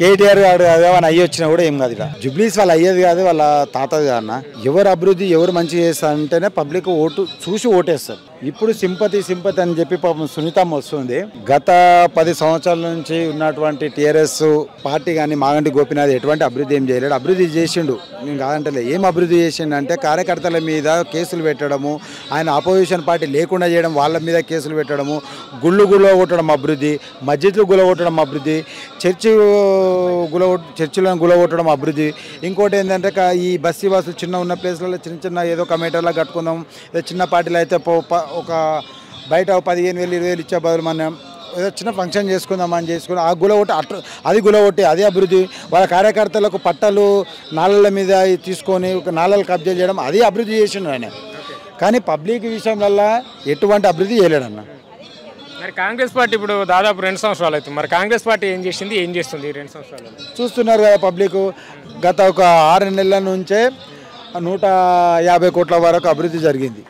కేటీఆర్ గారు ఏమైనా అయ్యి వచ్చినా కూడా ఏం కాదు. జుబ్లీస్ వాళ్ళు అయ్యేది కాదు, వాళ్ళ తాతది కాదన్న. ఎవరు అభివృద్ధి ఎవరు మంచి చేస్తారంటేనే పబ్లిక్ ఓటు చూసి ఓటేస్తారు. ఇప్పుడు సింపతి అని చెప్పి పాపం సునీతమ్మ వస్తుంది. గత 10 సంవత్సరాల నుంచి ఉన్నటువంటి టీఆర్ఎస్ పార్టీ కానీ మాగంటి గోపీనాథ్ ఎటువంటి అభివృద్ధి ఏం చేయలేడు. అభివృద్ధి చేసిండు, నేను కాదంటలే. ఏం అభివృద్ధి చేసిండు అంటే కార్యకర్తల మీద కేసులు పెట్టడము, ఆయన అపోజిషన్ పార్టీ లేకుండా చేయడం, వాళ్ళ మీద కేసులు పెట్టడము, గుళ్ళు కొట్టడం అభివృద్ధి, మస్జిద్లు కొట్టడం అభివృద్ధి, చర్చిలను గులగొట్టడం అభివృద్ధి. ఇంకోటి ఏంటంటే ఈ బస్తీ బస్సులు చిన్న ఉన్న ప్లేస్లలో చిన్న ఏదో కమిటీలా కట్టుకుందాం, ఏదో చిన్న పార్టీలు అయితే ఒక బయట 15,000 20,000 ఇచ్చే బదులు మనం ఏదో చిన్న ఫంక్షన్ చేసుకుందామని చేసుకుని ఆ అది గులగొట్టి అదే అభివృద్ధి. వాళ్ళ కార్యకర్తలకు పట్టలు నాళ్ళ మీద తీసుకొని ఒక నాళ్ళలు కబ్జా చేయడం అది అభివృద్ధి చేసిండు ఆయన. కానీ పబ్లిక్ విషయంలో ఎటువంటి అభివృద్ధి చేయలేడన్న. మరి కాంగ్రెస్ పార్టీ ఇప్పుడు దాదాపు 2 సంవత్సరాలు అవుతుంది. మరి కాంగ్రెస్ పార్టీ ఏం చేసింది, ఏం చేస్తుంది 2 సంవత్సరాలు చూస్తున్నారు కదా పబ్లిక్. గత ఒక 6 నెలల నుంచే 150 కోట్ల వరకు అభివృద్ధి జరిగింది.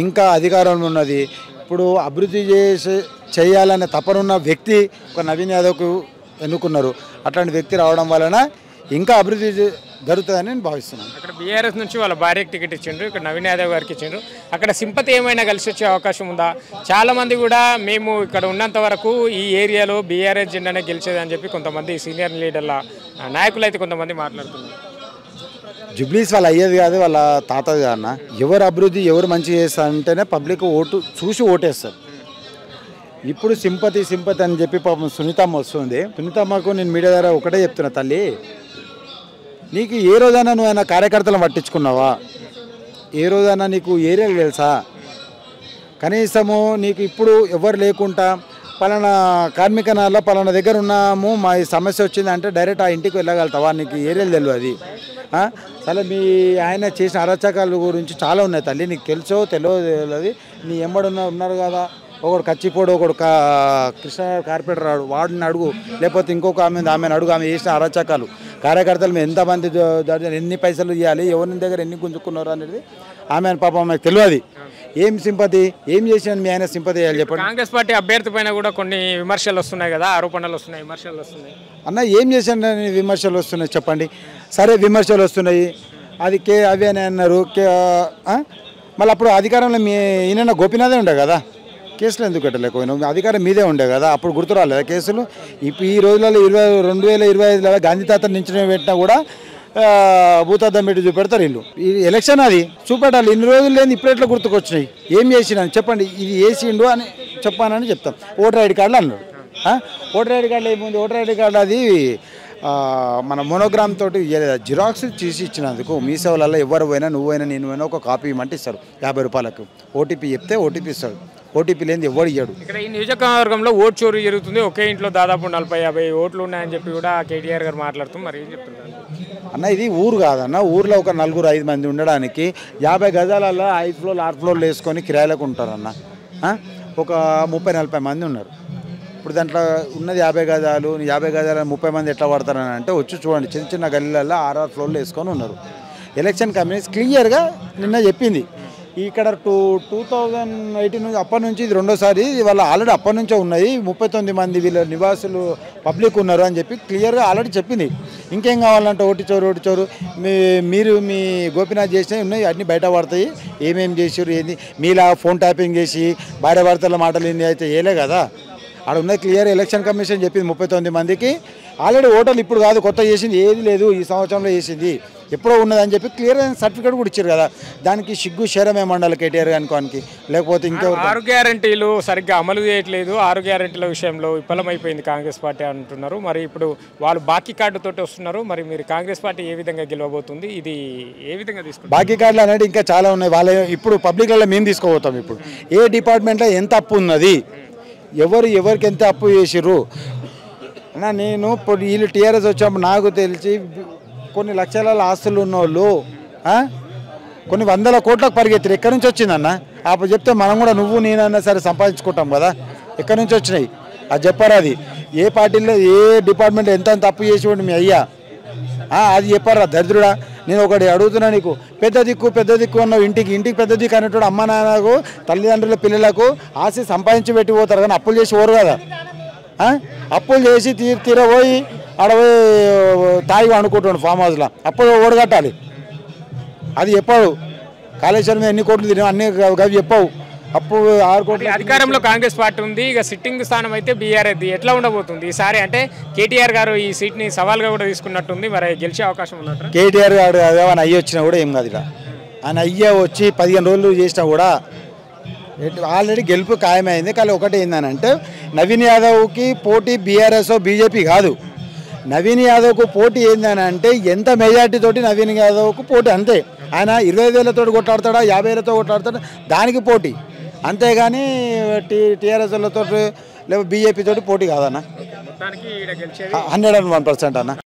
ఇంకా అధికారంలో ఉన్నది. ఇప్పుడు అభివృద్ధి చేయాలనే తపనున్న వ్యక్తి ఒక నవీన్ యాదవ్కు ఎన్నుకున్నారు. అట్లాంటి వ్యక్తి రావడం వలన ఇంకా అభివృద్ధి జరుగుతుందని నేను భావిస్తున్నాను. అక్కడ బీఆర్ఎస్ నుంచి వాళ్ళ భార్యకి టికెట్ ఇచ్చిండ్రు, ఇక్కడ నవీన్ యాదవ్ గారికి ఇచ్చిండ్రు. అక్కడ సింపతి ఏమైనా కలిసి వచ్చే అవకాశం ఉందా? చాలామంది కూడా మేము ఇక్కడ ఉన్నంత వరకు ఈ ఏరియాలో బీఆర్ఎస్ జెండానే గెలిచేదని చెప్పి కొంతమంది సీనియర్ లీడర్ల నాయకులు అయితే కొంతమంది మాట్లాడుతున్నారు. జుబ్లీస్ వాళ్ళు అయ్యేది కాదు, వాళ్ళ తాతది కాదన్న. ఎవరు అభివృద్ధి ఎవరు మంచి చేస్తారంటేనే పబ్లిక్ ఓటు చూసి ఓటేస్తారు. ఇప్పుడు సింపతి అని చెప్పి పాపం సునీతమ్మ వస్తుంది. సునీతమ్మకు నేను మీడియా ద్వారా ఒకటే చెప్తున్నా, తల్లి నీకు ఏ రోజైనా నువ్వు ఆయన కార్యకర్తలను పట్టించుకున్నావా? ఏ రోజైనా నీకు ఏరియాలు తెలుసా? కనీసము నీకు ఇప్పుడు ఎవరు లేకుండా పలానా కార్మిక నాలో పలానా దగ్గర ఉన్నాము, మా ఈ సమస్య వచ్చింది అంటే డైరెక్ట్ ఆ ఇంటికి వెళ్ళగలుగుతావా? నీకు ఏరియాలు తెలియదు. సరే మీ ఆయన చేసిన అరాచకాల గురించి చాలా ఉన్నాయి తల్లి, నీకు తెలియదు. నీ ఉన్నారు కదా, ఒకడు కచ్చిపోడు, ఒకడు కృష్ణ కార్పొరేటర్ రాడు, వాడిని అడుగు, లేకపోతే ఇంకొక ఆమెను అడుగు. ఆమె చేసిన అరాచకాలు కార్యకర్తలు మేము ఎంతమంది ఎన్ని పైసలు ఇవ్వాలి, ఎవరి దగ్గర ఎన్ని గుంజుకున్నారు అనేది ఆమె పాపం ఆమెకు తెలియదు. ఏం సింపతి ఏం చేసినా మీ ఆయన సింపతి చేయాలి చెప్పండి. కాంగ్రెస్ పార్టీ అభ్యర్థి పైన కూడా కొన్ని విమర్శలు వస్తున్నాయి కదా, ఆరోపణలు వస్తున్నాయి, విమర్శలు వస్తున్నాయి అన్న. ఏం చేశాను విమర్శలు వస్తున్నాయి చెప్పండి. సరే విమర్శలు వస్తున్నాయి, అది అవి అని అన్నారు. మళ్ళీ అప్పుడు అధికారంలో ఈయన గోపీనాథే ఉండే కదా, కేసులు ఎందుకు పెట్టలేకపోయినా? అధికారం మీదే ఉండే కదా, అప్పుడు గుర్తు రాలేదా కేసులు? ఇప్పుడు ఈ రోజులలో 2025 గాంధీ తాత నుంచి పెట్టినా కూడా భూతార్థం పెట్టి చూపెడతారు వీళ్ళు. ఈ ఎలక్షన్ అది చూపెట్టాలి. ఇన్ని రోజులు లేని ఇప్పుడు ఎట్లా గుర్తుకొచ్చినాయి? ఏం చేసినాను చెప్పండి. ఇది వేసిండు అని చెప్పానని చెప్తాం. ఓటర్ ఐడి కార్డులు అన్నాడు. ఓటర్ ఐడి కార్డులో ఏముంది? ఓటర్ ఐడి కార్డు అది మన మోనోగ్రామ్ తోటి జిరాక్స్ తీసి ఇచ్చినందుకు మీ సేవలలో ఎవరు పోయినా నువ్వైనా నేను పోయినా ఒక కాపీ ఇవ్వమంటే ఇస్తారు 50 రూపాయలకు. ఓటీపీ చెప్తే ఓటీపీ ఇస్తాడు. ఓటీపీ లేని ఎవరు ఇయ్యాడు. ఇక్కడ ఈ నియోజకవర్గంలో ఓటు చోరీ జరుగుతుంది. ఒకే ఇంట్లో దాదాపు 40-50 ఓట్లు ఉన్నాయని చెప్పి కూడా కేటీఆర్ గారు మాట్లాడుతూ మరి ఏం చెప్తున్నారు అన్న? ఇది ఊరు కాదన్న. ఊర్లో ఒక 4-5 మంది ఉండడానికి 50 గజాలలో 5 ఫ్లోర్లు 6 ఫ్లోర్లు వేసుకొని కిరాయిలకు ఉంటారన్న. ఒక 30-40 మంది ఉన్నారు. ఇప్పుడు దాంట్లో ఉన్నది 50 గజాలు. 50 గజాలు 30 మంది ఎట్లా పడతారని అంటే వచ్చి చూడండి, చిన్న గల్లీలలో 6 ఫ్లోర్లు వేసుకొని ఉన్నారు. ఎలక్షన్ కమిషన్ క్లియర్గా నిన్న చెప్పింది. ఇక్కడ 2018 నుంచి అప్పటి నుంచి ఇది రెండోసారి. వాళ్ళ ఆల్రెడీ అప్పటి నుంచే ఉన్నాయి. 39 మంది వీళ్ళ నివాసులు పబ్లిక్ ఉన్నారు అని చెప్పి క్లియర్గా ఆల్రెడీ చెప్పింది. ఇంకేం కావాలంటే ఓటు చోరు మీరు మీ గోపీనాథ్ చేసినవి ఉన్నాయి, అన్నీ బయట పడతాయి. ఏమేమి చేసారు ఏంది? మీలా ఫోన్ ట్యాపింగ్ చేసి భార్య భర్తల మాటలు ఏంది అయితే ఏలే కదా. అక్కడ ఉన్నది క్లియర్. ఎలక్షన్ కమిషన్ చెప్పింది 39 మందికి ఆల్రెడీ ఓటర్లు ఇప్పుడు కాదు, కొత్త చేసింది ఏది లేదు, ఈ సంవత్సరంలో చేసింది ఎప్పుడో ఉన్నదని చెప్పి క్లియర్ సర్టిఫికేట్ కూడా ఇచ్చారు కదా. దానికి సిగ్గు శరమే మండలి కేటీఆర్ అనుకోనికి. లేకపోతే ఇంకా 6 గ్యారెంటీలు సరిగ్గా అమలు చేయట్లేదు, 6 గ్యారెంటీల విషయంలో విఫలమైపోయింది కాంగ్రెస్ పార్టీ అంటున్నారు. మరి ఇప్పుడు వాళ్ళు బాకీ కార్డుతోటి వస్తున్నారు. మరి మీరు కాంగ్రెస్ పార్టీ ఏ విధంగా గెలవబోతుంది, ఇది ఏ విధంగా తీసుకుంటారు? బాకీ కార్డులు అనేది ఇంకా చాలా ఉన్నాయి. వాళ్ళ ఇప్పుడు పబ్లిక్లలో మేము తీసుకోబోతాం. ఇప్పుడు ఏ డిపార్ట్మెంట్లో ఎంత అప్పు ఉన్నది, ఎవరికి ఎంత అప్పు చేసిర్రు అన్న. నేను ఇప్పుడు వీళ్ళు టీఆర్ఎస్ వచ్చినప్పుడు నాకు తెలిసి కొన్ని లక్షల ఆస్తులు ఉన్నోళ్ళు కొన్ని 100 కోట్లకు పరిగెత్తారు. ఎక్కడి నుంచి వచ్చిందన్న? అప్పుడు చెప్తే మనం కూడా నువ్వు నేనన్నా సరే సంపాదించుకుంటాం కదా. ఎక్కడి నుంచి వచ్చినాయి అది చెప్పారు. అది ఏ పార్టీలో ఏ డిపార్ట్మెంట్ ఎంత తప్పు చేసి మీ అయ్యా అది చెప్పారా దరిద్రుడా? నేను ఒకటి అడుగుతున్నా, నీకు పెద్ద దిక్కు అన్నావు. ఇంటికి పెద్ద దిక్కు అనేటోడు అమ్మ నాన్నకు తల్లిదండ్రుల పిల్లలకు ఆశ సంపాదించి పెట్టి పోతారు, కానీ అప్పులు చేసి పోరు కదా. అప్పులు చేసి తీరబోయి ఆడ పోయి తాగి అనుకుంటున్నాడు ఫామ్ హౌస్లో, అప్పుడు ఓడగట్టాలి. అది చెప్పాడు కాళేశ్వరం ఎన్ని కోట్లు తినే అన్ని అవి చెప్పావు. అప్పుడు 6 కోట్లు అధికారంలో కాంగ్రెస్ పార్టీ ఉంది, ఇక సిట్టింగ్ స్థానం అయితే బీఆర్ఎస్. ఎట్లా ఉండబోతుంది ఈసారి? అంటే కేటీఆర్ గారు ఈ సీట్ని సవాల్గా కూడా తీసుకున్నట్టుంది, మరి గెలిచే అవకాశం ఉన్నట్టు. కేటీఆర్ గారు ఏమైనా అయ్యి వచ్చినా కూడా ఏం కాదు. ఇక ఆయన అయ్య వచ్చి 15 రోజులు చేసినా కూడా ఆల్రెడీ గెలుపు ఖాయమైంది. కానీ ఒకటి ఏంటంటే నవీన్ యాదవ్కి పోటీ బీఆర్ఎస్ బీజేపీ కాదు. నవీన్ యాదవ్కు పోటీ ఏంటంటే ఎంత మెజార్టీ తోటి నవీన్ యాదవ్కు పోటీ అంతే. ఆయన 20,000తో కొట్లాడతాడా 50,000తో కొట్లాడతాడా దానికి పోటీ, అంతేగాని టీఆర్ఎస్లతో లేదా బీజేపీ తోటి పోటీ కాదన్న. 101% అన్న.